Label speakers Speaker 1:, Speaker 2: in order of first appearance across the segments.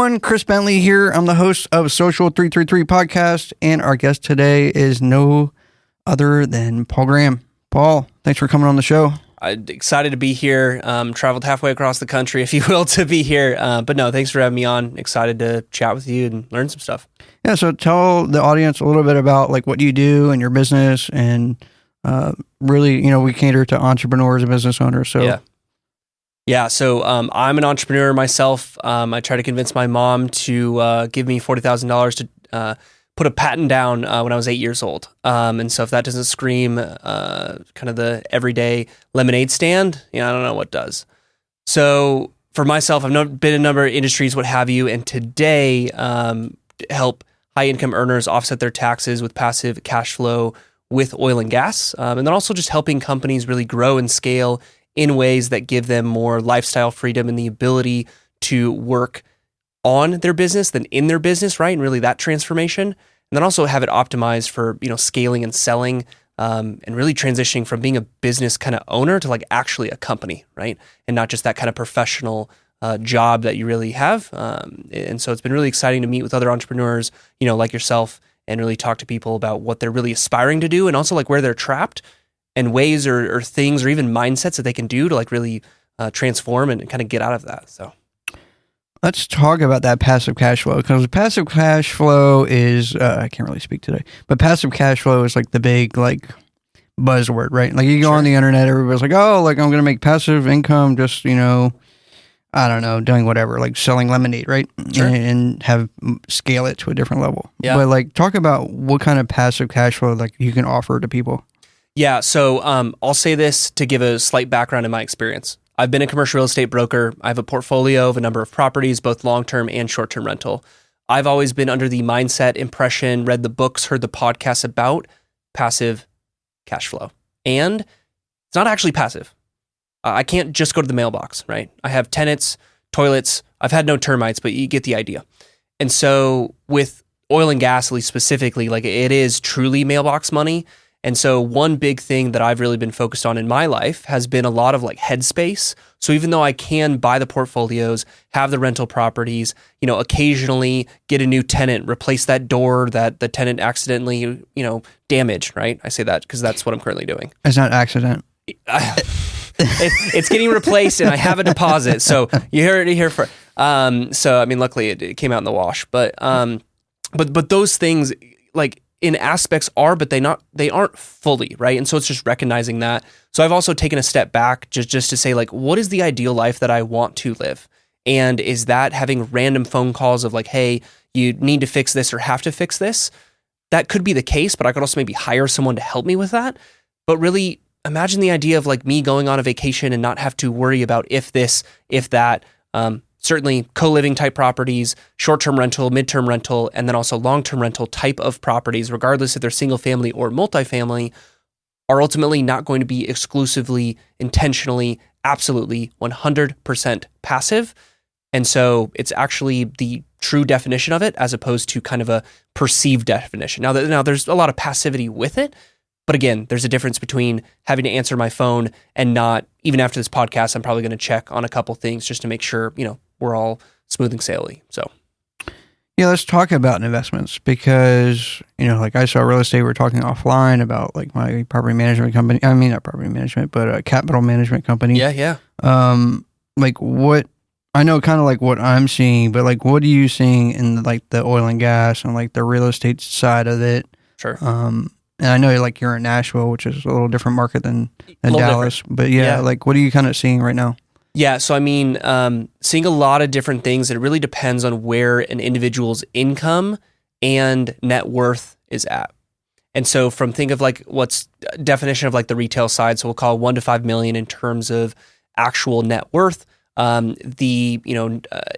Speaker 1: everyone. Chris Bentley here. I'm the host of Social 333 Podcast, and our guest today is no other than Paul Graham. Paul, thanks for coming on the show.
Speaker 2: I'm excited to be here. Traveled halfway across the country, if you will, to be here. But no, thanks for having me on. Excited to chat with you and learn some stuff.
Speaker 1: Yeah, so tell the audience a little bit about like what you do and your business, and really, we cater to entrepreneurs and business owners. So
Speaker 2: Yeah. So I'm an entrepreneur myself. I tried to convince my mom to give me $40,000 to put a patent down when I was 8 years old. And so if that doesn't scream kind of the everyday lemonade stand, I don't know what does. So for myself, I've been in a number of industries, what have you, and today help high income earners offset their taxes with passive cash flow with oil and gas. And then also just helping companies really grow and scale in ways that give them more lifestyle freedom and the ability to work on their business than in their business, right? And really that transformation. And then also have it optimized for, scaling and selling, and really transitioning from being a business kind of owner to like actually a company, right? And not just that kind of professional job that you really have. And so it's been really exciting to meet with other entrepreneurs, like yourself, and really talk to people about what they're really aspiring to do, and also like where they're trapped and ways or things or even mindsets that they can do to like really transform and kind of get out of that. So
Speaker 1: let's talk about that passive cash flow, because passive cash flow is, I can't really speak today, but passive cash flow is like the big like buzzword, right? Like you go on the internet, everybody's like, oh, like I'm going to make passive income just, I don't know, doing whatever, like selling lemonade, right?
Speaker 2: Sure.
Speaker 1: And have scale it to a different level.
Speaker 2: Yeah.
Speaker 1: But like talk about what kind of passive cash flow like you can offer to people.
Speaker 2: Yeah. So I'll say this to give a slight background in my experience. I've been a commercial real estate broker. I have a portfolio of a number of properties, both long-term and short-term rental. I've always been under the mindset, impression, read the books, heard the podcasts about passive cash flow. And it's not actually passive. I can't just go to the mailbox, right? I have tenants, toilets. I've had no termites, but you get the idea. And so with oil and gas, at least specifically, like it is truly mailbox money. And so one big thing that I've really been focused on in my life has been a lot of like headspace. So even though I can buy the portfolios, have the rental properties, occasionally get a new tenant, replace that door that the tenant accidentally, damaged, right? I say that because that's what I'm currently doing.
Speaker 1: It's not accident.
Speaker 2: It's getting replaced and I have a deposit. So you heard it here first. Luckily it came out in the wash, but those things like in aspects are, but they aren't fully, right? And so it's just recognizing that. So I've also taken a step back just to say like, what is the ideal life that I want to live? And is that having random phone calls of like, hey, you need to fix this or have to fix this? That could be the case, but I could also maybe hire someone to help me with that. But really imagine the idea of like me going on a vacation and not have to worry about if this, if that. Certainly co-living type properties, short-term rental, mid-term rental, and then also long-term rental type of properties, regardless if they're single family or multifamily, are ultimately not going to be exclusively, intentionally, absolutely 100% passive. And so it's actually the true definition of it as opposed to kind of a perceived definition. Now there's a lot of passivity with it, but again, there's a difference between having to answer my phone and not. Even after this podcast, I'm probably going to check on a couple things just to make sure, we're all smooth and sailing. So,
Speaker 1: yeah, let's talk about investments because, like I saw real estate, we're talking offline about like my property management company. I mean, not property management, but a capital management company.
Speaker 2: Yeah.
Speaker 1: Like what, I know kind of like what I'm seeing, but like what are you seeing in like the oil and gas and like the real estate side of it?
Speaker 2: Sure.
Speaker 1: And I know like you're in Nashville, which is a little different market than Dallas, different. But yeah, like what are you kind of seeing right now?
Speaker 2: Yeah, so I mean, seeing a lot of different things. It really depends on where an individual's income and net worth is at. And so think of like what's definition of like the retail side. So we'll call 1 to 5 million in terms of actual net worth. The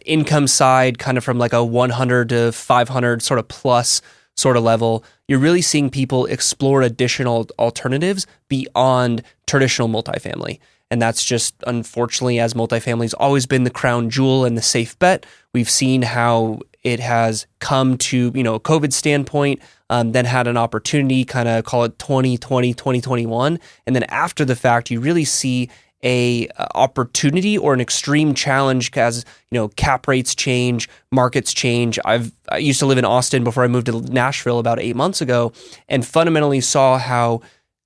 Speaker 2: income side, kind of from like a 100 to 500 sort of plus sort of level. You're really seeing people explore additional alternatives beyond traditional multifamily. And that's just, unfortunately, as multifamily's always been the crown jewel and the safe bet. We've seen how it has come to, a COVID standpoint, then had an opportunity, kind of call it 2020, 2021. And then after the fact, you really see a opportunity or an extreme challenge as cap rates change, markets change. I used to live in Austin before I moved to Nashville about 8 months ago, and fundamentally saw how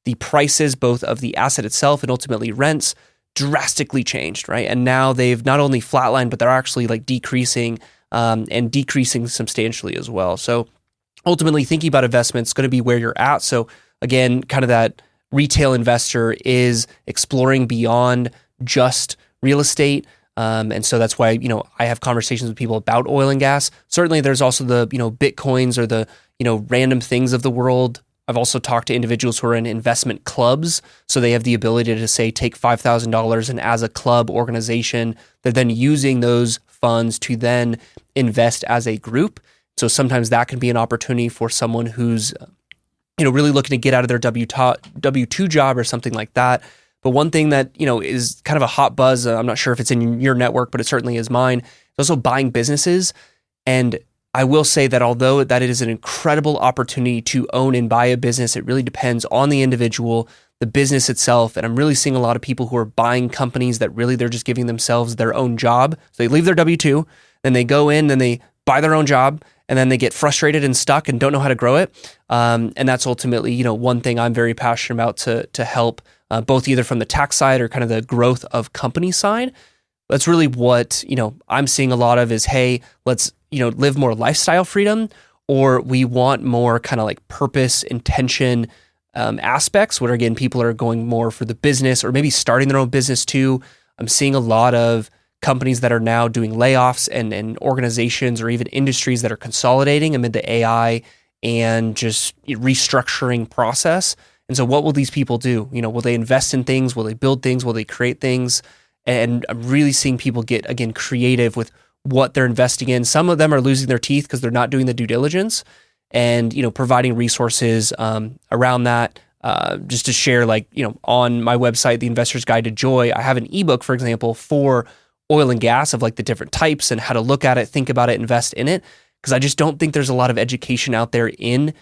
Speaker 2: the prices both of the asset itself and ultimately rents drastically changed, right? And now they've not only flatlined, but they're actually like decreasing and decreasing substantially as well. So ultimately, thinking about investments is going to be where you're at. So again, kind of that retail investor is exploring beyond just real estate. And so that's why, I have conversations with people about oil and gas. Certainly there's also the, Bitcoins or the, random things of the world. I've also talked to individuals who are in investment clubs. So they have the ability to say, take $5,000 and as a club organization, they're then using those funds to then invest as a group. So sometimes that can be an opportunity for someone who's really looking to get out of their W-2 job or something like that. But one thing that, is kind of a hot buzz, I'm not sure if it's in your network, but it certainly is mine, is also buying businesses. And I will say that although that it is an incredible opportunity to own and buy a business, it really depends on the individual, the business itself. And I'm really seeing a lot of people who are buying companies that really they're just giving themselves their own job. So they leave their W-2, then they go in, then they buy their own job, and then they get frustrated and stuck and don't know how to grow it. And that's ultimately, one thing I'm very passionate about to help both either from the tax side or kind of the growth of company side. That's really what, I'm seeing a lot of is, hey, let's, live more lifestyle freedom, or we want more kind of like purpose, intention aspects, where again, people are going more for the business or maybe starting their own business too. I'm seeing a lot of companies that are now doing layoffs and organizations or even industries that are consolidating amid the AI and just restructuring process. And so what will these people do? Will they invest in things? Will they build things? Will they create things? And I'm really seeing people get, again, creative with what they're investing in. Some of them are losing their teeth because they're not doing the due diligence and, providing resources around that. Just to share, on my website, The Investor's Guide to Joy, I have an ebook, for example, for oil and gas of like the different types and how to look at it, think about it, invest in it. Because I just don't think there's a lot of education out there in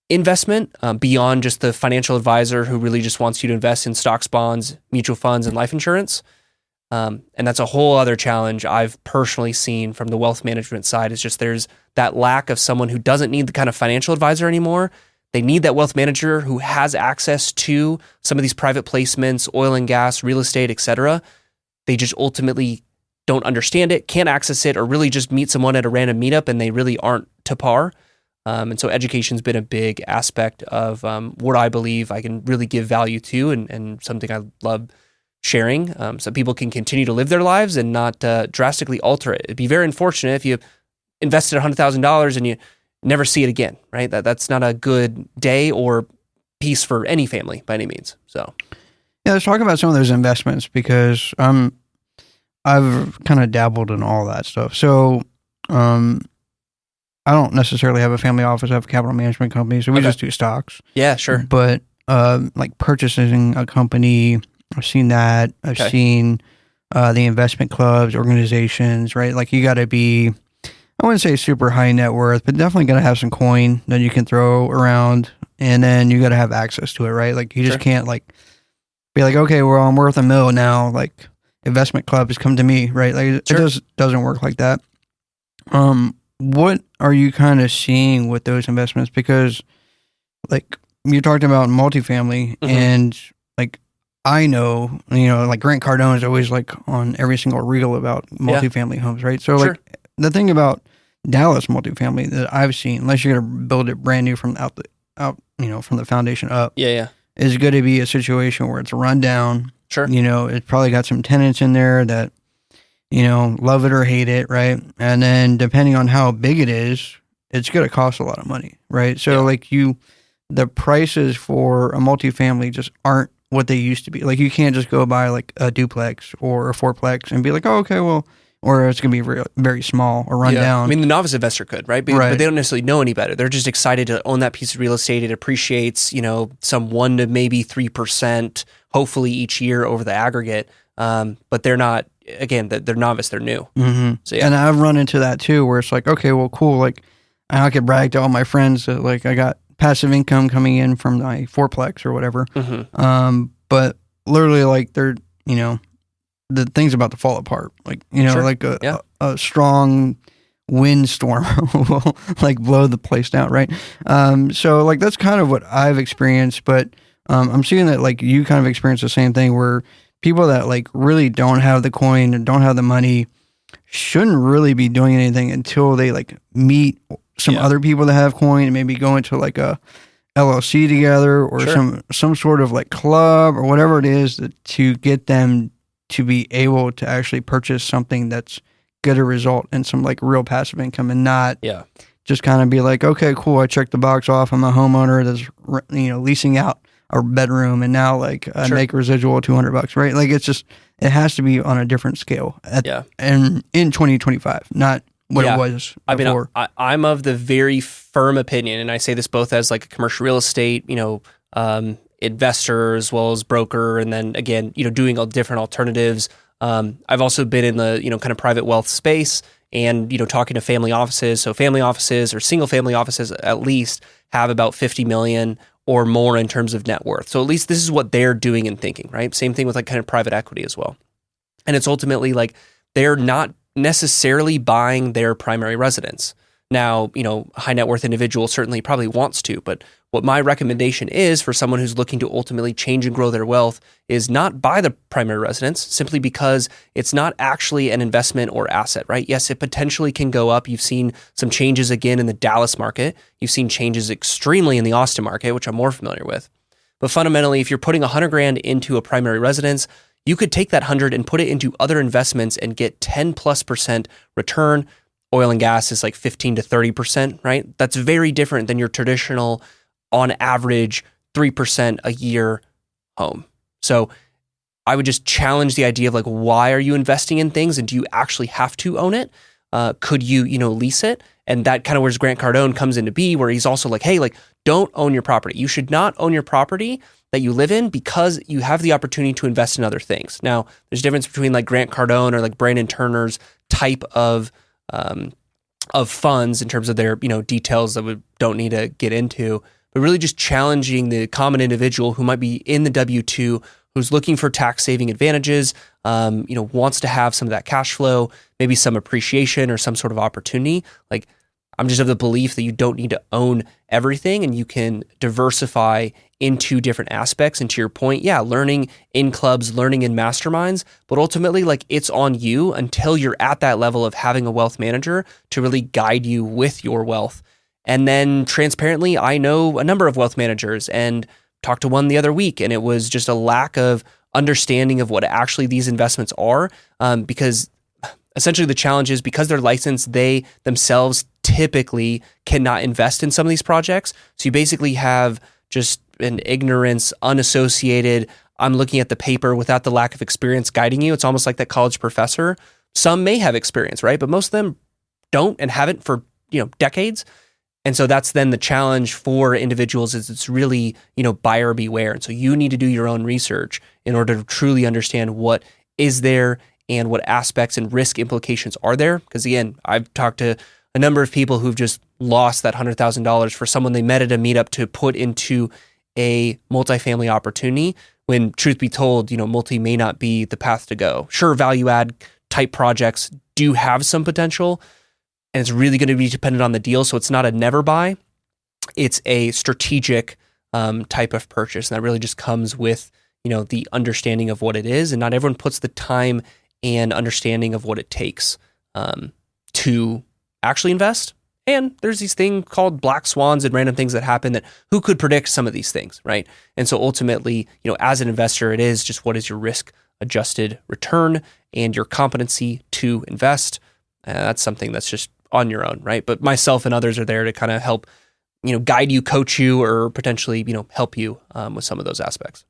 Speaker 2: investment beyond just the financial advisor who really just wants you to invest in stocks, bonds, mutual funds, and life insurance. And that's a whole other challenge I've personally seen from the wealth management side. Is just there's that lack of someone who doesn't need the kind of financial advisor anymore. They need that wealth manager who has access to some of these private placements, oil and gas, real estate, et cetera. They just ultimately don't understand it, can't access it, or really just meet someone at a random meetup and they really aren't to par. And so education's been a big aspect of what I believe I can really give value to and something I love sharing so people can continue to live their lives and not drastically alter it. It'd be very unfortunate if you invested $100,000 and you never see it again, right? That's not a good day or piece for any family by any means. So,
Speaker 1: yeah, let's talk about some of those investments because I've kind of dabbled in all that stuff. So, I don't necessarily have a family office. I have a capital management company, so we just do stocks.
Speaker 2: Yeah, sure.
Speaker 1: But like purchasing a company, I've seen that. I've seen the investment clubs, organizations, right? Like you got to be, I wouldn't say super high net worth, but definitely got to have some coin that you can throw around, and then you got to have access to it, right? Like you just can't like be like, okay, well, I'm worth $1 million now. Like investment clubs come to me, right? Like it just doesn't work like that. What are you kind of seeing with those investments? Because like you talked about multifamily and like I know, like Grant Cardone is always like on every single reel about multifamily homes, right? So like the thing about Dallas multifamily that I've seen, unless you're going to build it brand new from out, from the foundation up, is going to be a situation where it's run down. Sure. It's probably got some tenants in there that, love it or hate it, right? And then depending on how big it is, it's going to cost a lot of money, right? So the prices for a multifamily just aren't what they used to be. Like you can't just go buy like a duplex or a fourplex and be like, oh, okay, well, or it's going to be very, very small or run down.
Speaker 2: I mean, the novice investor could, right? But they don't necessarily know any better. They're just excited to own that piece of real estate. It appreciates, some 1 to maybe 3%, hopefully each year over the aggregate. But they're not, again, they're novice, they're new. Mm-hmm. So,
Speaker 1: and I've run into that too, where it's like, okay, well, cool. Like I could brag to all my friends that like I got passive income coming in from my fourplex or whatever. Mm-hmm. But literally like they're you know, the thing's about to fall apart. Like, you know,
Speaker 2: Sure.
Speaker 1: like
Speaker 2: Yeah.
Speaker 1: a strong windstorm will like blow the place down, right? So like that's kind of what I've experienced, but I'm seeing that like you kind of experience the same thing where people that like really don't have the coin and don't have the money shouldn't really be doing anything until they like meet some other people that have coin and maybe go into like a LLC together or some sort of like club or whatever it is to get them to be able to actually purchase something that's get a result and some like real passive income and not just kind of be like, okay, cool, I checked the box off. I'm a homeowner that's, you know, leasing out a bedroom and now like I make a residual $200, right? Like it's just, it has to be on a different scale and in 2025, not what it was before.
Speaker 2: I mean, I'm of the very firm opinion, and I say this both as like a commercial real estate, you know, investor as well as broker. And then again, you know, doing all different alternatives. I've also been in the, you know, kind of private wealth space and, you know, talking to family offices. So family offices or single family offices at least have about 50 million or more in terms of net worth. So at least this is what they're doing and thinking, right? Same thing with like kind of private equity as well. And it's ultimately like they're not necessarily buying their primary residence. Now, you know, high net worth individual certainly probably wants to, but what my recommendation is for someone who's looking to ultimately change and grow their wealth is not buy the primary residence simply because it's not actually an investment or asset, right? Yes, it potentially can go up. You've seen some changes again in the Dallas market. You've seen changes extremely in the Austin market, which I'm more familiar with. But fundamentally, if you're putting $100,000 into a primary residence, you could take that 100 and put it into other investments and get 10+% return. Oil and gas is like 15 to 30%, right? That's very different than your traditional, on average, 3% a year home. So I would just challenge the idea of like, why are you investing in things and do you actually have to own it? Could you, you know, lease it? And that kind of where Grant Cardone comes into be, where he's also like, hey, like, don't own your property. You should not own your property that you live in because you have the opportunity to invest in other things. Now, there's a difference between like Grant Cardone or like Brandon Turner's type of funds in terms of their, you know, details that we don't need to get into, but really just challenging the common individual who might be in the W-2, who's looking for tax saving advantages, you know, wants to have some of that cash flow, maybe some appreciation or some sort of opportunity. Like, I'm just of the belief that you don't need to own everything and you can diversify into different aspects. And to your point, learning in clubs, learning in masterminds, but ultimately like it's on you until you're at that level of having a wealth manager to really guide you with your wealth. And then transparently, I know a number of wealth managers and talked to one the other week, and it was just a lack of understanding of what actually these investments are, because essentially the challenge is because they're licensed, they themselves typically cannot invest in some of these projects. So you basically have just an ignorance, unassociated, I'm looking at the paper without the lack of experience guiding you. It's almost like that college professor. Some may have experience, right? But most of them don't and haven't for, you know, decades. And so that's then the challenge for individuals is it's really, you know, buyer beware. And so you need to do your own research in order to truly understand what is there and what aspects and risk implications are there. Because again, I've talked to a number of people who've just lost that $100,000 for someone they met at a meetup to put into a multifamily opportunity when, truth be told, you know, multi may not be the path to go. Sure, value add type projects do have some potential, and it's really going to be dependent on the deal. So it's not a never buy. It's a strategic type of purchase. And that really just comes with, you know, the understanding of what it is. And not everyone puts the time and understanding of what it takes to actually invest. And there's these things called black swans and random things that happen that who could predict some of these things, right? And so ultimately, you know, as an investor, it is just what is your risk adjusted return and your competency to invest. That's something that's just on your own, right? But myself and others are there to kind of help, you know, guide you, coach you, or potentially, you know, help you with some of those aspects.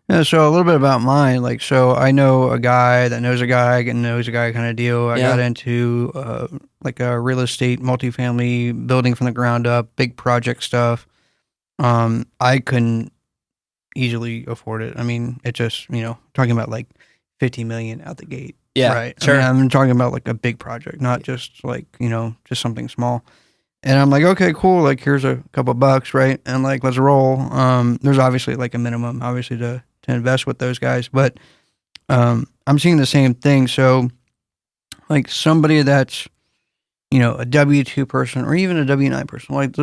Speaker 1: Yeah, so a little bit about mine. Like, so I know a guy that knows a guy and knows a guy kind of deal. I got into like a real estate multifamily building from the ground up, big project stuff. I couldn't easily afford it. I mean, it just, you know, talking about like 50 million out the gate.
Speaker 2: Yeah,
Speaker 1: right.
Speaker 2: Sure.
Speaker 1: I mean, I'm talking about like a big project, not just like, you know, just something small. And I'm like, okay, cool. Like, here's a couple bucks, right? And like, let's roll. There's obviously like a minimum, obviously, to invest with those guys. But I'm seeing the same thing. So like somebody that's, a W-2 person or even a W-9 person, like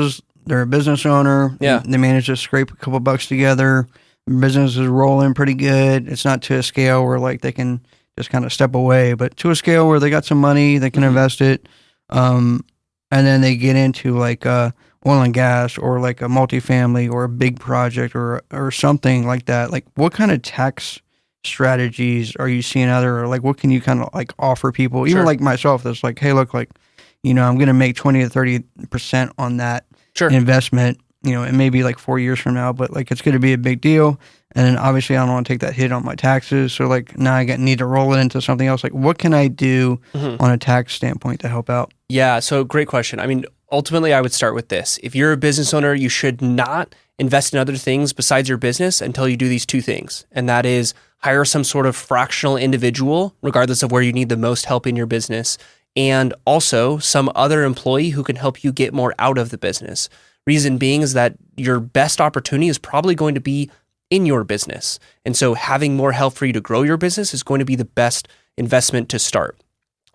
Speaker 1: they're a business owner.
Speaker 2: Yeah.
Speaker 1: They manage to scrape a couple bucks together. Business is rolling pretty good. It's not to a scale where like they can just kind of step away, but to a scale where they got some money, they can invest it. And then they get into like oil and gas or like a multifamily or a big project or something like that. Like what kind of tax strategies are you seeing out there? Or like what can you kind of like offer people? Even like myself, that's like, hey, look, like, I'm going to make 20 to 30% on that investment, it may be like 4 years from now, but like it's going to be a big deal. And then obviously I don't want to take that hit on my taxes. So like now I need to roll it into something else. Like what can I do on a tax standpoint to help out?
Speaker 2: Yeah. So great question. I mean, ultimately I would start with this. If you're a business owner, you should not invest in other things besides your business until you do these two things. And that is hire some sort of fractional individual, regardless of where you need the most help in your business, and also some other employee who can help you get more out of the business. Reason being is that your best opportunity is probably going to be in your business. And so having more help for you to grow your business is going to be the best investment to start.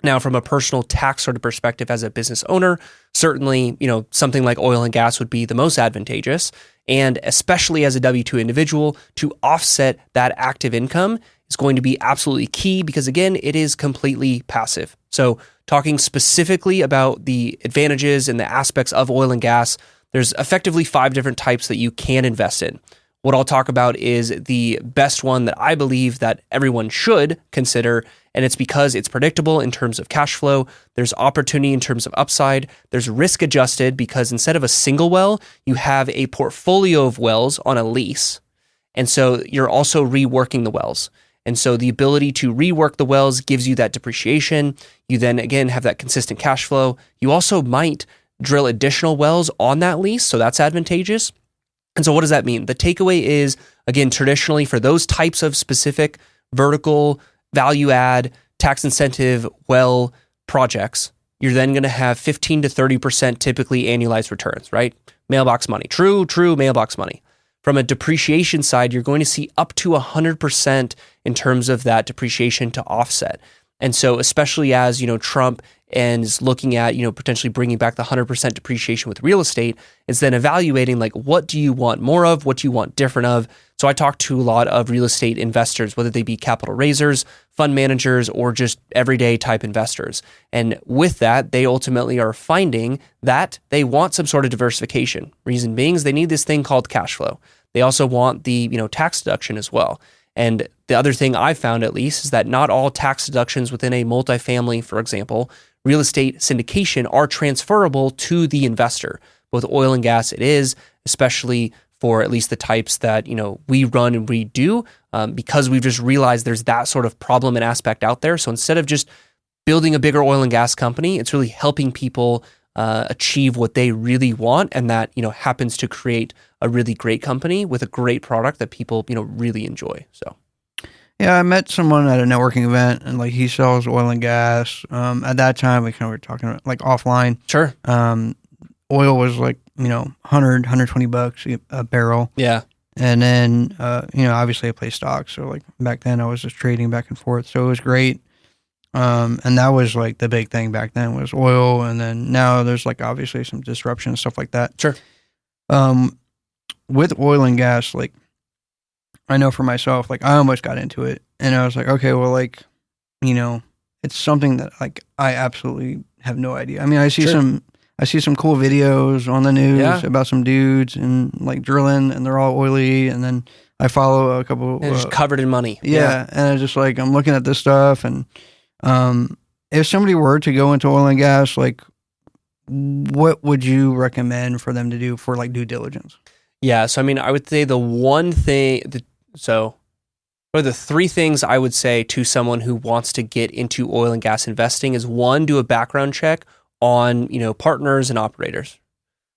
Speaker 2: Now, from a personal tax sort of perspective as a business owner, certainly, something like oil and gas would be the most advantageous. And especially as a W-2 individual, to offset that active income is going to be absolutely key because, again, it is completely passive. So talking specifically about the advantages and the aspects of oil and gas, there's effectively 5 different types that you can invest in. What I'll talk about is the best one that I believe that everyone should consider, and it's because it's predictable in terms of cash flow. There's opportunity in terms of upside. There's risk adjusted because instead of a single well, you have a portfolio of wells on a lease. And so you're also reworking the wells. And so the ability to rework the wells gives you that depreciation. You then, again, have that consistent cash flow. You also might drill additional wells on that lease, so that's advantageous. And so what does that mean? The takeaway is, again, traditionally for those types of specific vertical value add tax incentive well projects, you're then going to have 15 to 30% typically annualized returns, right? Mailbox money. True mailbox money. From a depreciation side, you're going to see up to 100% in terms of that depreciation to offset. And so especially as, Trump is looking at, potentially bringing back the 100% depreciation with real estate, it's then evaluating like, what do you want more of? What do you want different of? So I talk to a lot of real estate investors, whether they be capital raisers, fund managers, or just everyday type investors. And with that, they ultimately are finding that they want some sort of diversification. Reason being is they need this thing called cash flow. They also want the, tax deduction as well. And the other thing I found, at least, is that not all tax deductions within a multifamily, for example, real estate syndication are transferable to the investor. Both oil and gas, it is, especially for at least the types that, we run and we do, because we've just realized there's that sort of problem and aspect out there. So instead of just building a bigger oil and gas company, it's really helping people achieve what they really want, and that happens to create a really great company with a great product that people really enjoy. So
Speaker 1: yeah, I met someone at a networking event, and like he sells oil and gas. At that time, we kind of were talking about, like offline.
Speaker 2: Sure.
Speaker 1: Oil was like 120 bucks a barrel.
Speaker 2: Yeah.
Speaker 1: And then obviously I play stocks, so like back then I was just trading back and forth, so it was great. And that was like the big thing back then was oil. And then now there's like obviously some disruption and stuff like that.
Speaker 2: Sure.
Speaker 1: With oil and gas, like I know for myself, like I almost got into it and I was like, okay, well, like, it's something that like I absolutely have no idea. I mean, I see some cool videos on the news about some dudes and like drilling and they're all oily. And then I follow a couple.
Speaker 2: And just covered in money.
Speaker 1: Yeah. And I just like, I'm looking at this stuff and, if somebody were to go into oil and gas, like what would you recommend for them to do for like due diligence?
Speaker 2: Yeah. So, I mean, I would say the one thing, or the 3 things I would say to someone who wants to get into oil and gas investing is 1, do a background check on, partners and operators.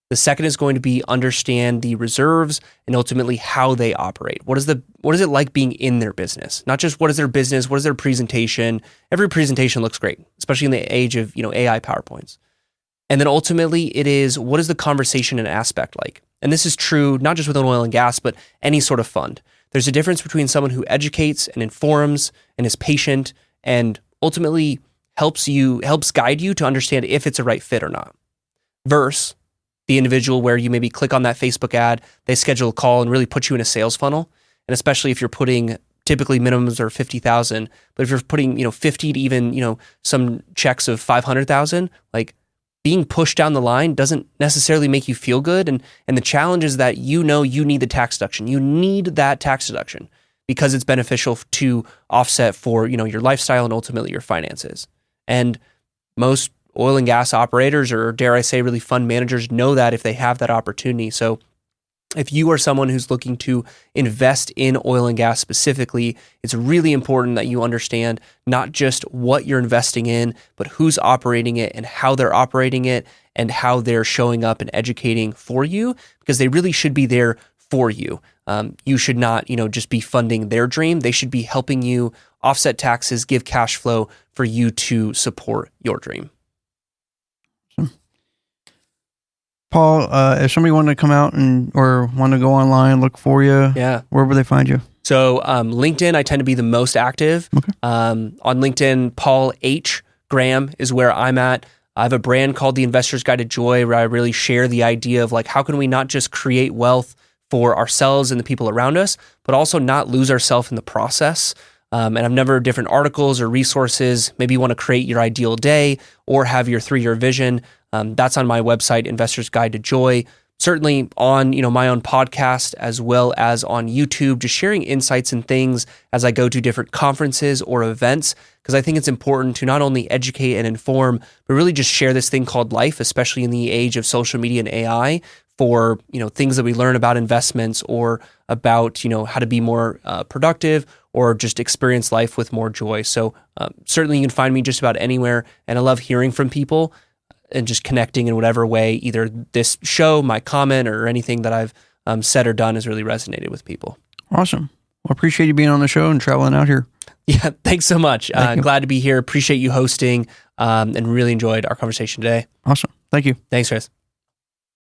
Speaker 2: The second is going to be understand the reserves and ultimately how they operate. What is it like being in their business? Not just what is their business, what is their presentation? Every presentation looks great, especially in the age of, AI PowerPoints. And then ultimately it is, what is the conversation and aspect like? And this is true not just with oil and gas, but any sort of fund. There's a difference between someone who educates and informs and is patient and ultimately helps guide you to understand if it's a right fit or not, versus the individual where you maybe click on that Facebook ad, they schedule a call and really put you in a sales funnel. And especially if you're putting, typically minimums are 50,000, but if you're putting, 50 to even, some checks of 500,000, like being pushed down the line doesn't necessarily make you feel good. And the challenge is that you need the tax deduction. You need that tax deduction because it's beneficial to offset for, your lifestyle and ultimately your finances. And most oil and gas operators, or dare I say really fund managers, know that if they have that opportunity. So if you are someone who's looking to invest in oil and gas specifically, it's really important that you understand not just what you're investing in, but who's operating it and how they're operating it and how they're showing up and educating for you, because they really should be there for you. You should not, just be funding their dream. They should be helping you offset taxes, give cash flow for you to support your dream.
Speaker 1: Paul, if somebody wanted to come out or want to go online, look for you, where would they find you?
Speaker 2: So LinkedIn, I tend to be the most active. Okay. On LinkedIn, Paul H. Graham is where I'm at. I have a brand called The Investor's Guide to Joy, where I really share the idea of how can we not just create wealth for ourselves and the people around us, but also not lose ourselves in the process. And I've never different articles or resources. Maybe you want to create your ideal day or have your 3-year vision. That's on my website, Investor's Guide to Joy. Certainly on my own podcast as well as on YouTube, just sharing insights and things as I go to different conferences or events, because I think it's important to not only educate and inform, but really just share this thing called life, especially in the age of social media and AI, for things that we learn about investments or about how to be more productive or just experience life with more joy. So certainly you can find me just about anywhere, and I love hearing from people and just connecting in whatever way, either this show, my comment, or anything that I've said or done has really resonated with people.
Speaker 1: Awesome. Well, appreciate you being on the show and traveling out here.
Speaker 2: Yeah, thanks so much. Glad to be here. Appreciate you hosting and really enjoyed our conversation today.
Speaker 1: Awesome. Thank you.
Speaker 2: Thanks, Chris.